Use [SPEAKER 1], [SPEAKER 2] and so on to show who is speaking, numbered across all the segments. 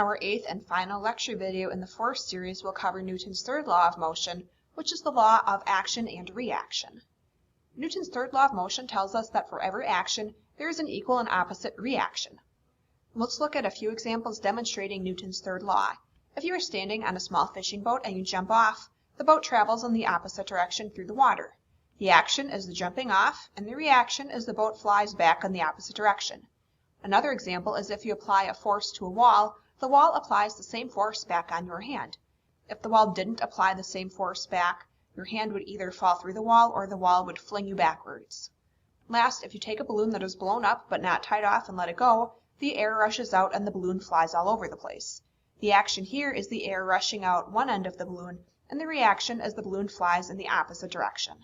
[SPEAKER 1] Our eighth and final lecture video in the force series will cover Newton's third law of motion, which is the law of action and reaction. Newton's third law of motion tells us that for every action, there is an equal and opposite reaction. Let's look at a few examples demonstrating Newton's third law. If you are standing on a small fishing boat and you jump off, the boat travels in the opposite direction through the water. The action is the jumping off, and the reaction is the boat flies back in the opposite direction. Another example is if you apply a force to a wall, the wall applies the same force back on your hand. If the wall didn't apply the same force back, your hand would either fall through the wall or the wall would fling you backwards. Last, if you take a balloon that is blown up but not tied off and let it go, the air rushes out and the balloon flies all over the place. The action here is the air rushing out one end of the balloon, and the reaction is the balloon flies in the opposite direction.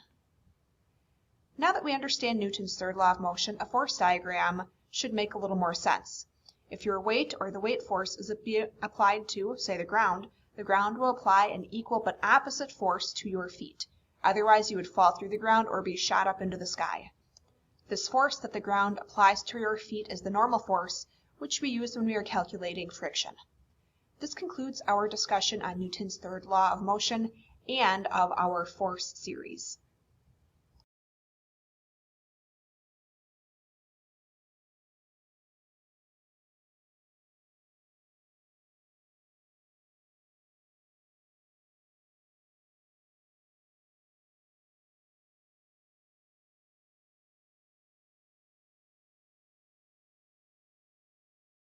[SPEAKER 1] Now that we understand Newton's third law of motion, a force diagram should make a little more sense. If your weight or the weight force is applied to, say, the ground will apply an equal but opposite force to your feet. Otherwise, you would fall through the ground or be shot up into the sky. This force that the ground applies to your feet is the normal force, which we use when we are calculating friction. This concludes our discussion on Newton's third law of motion and of our force series.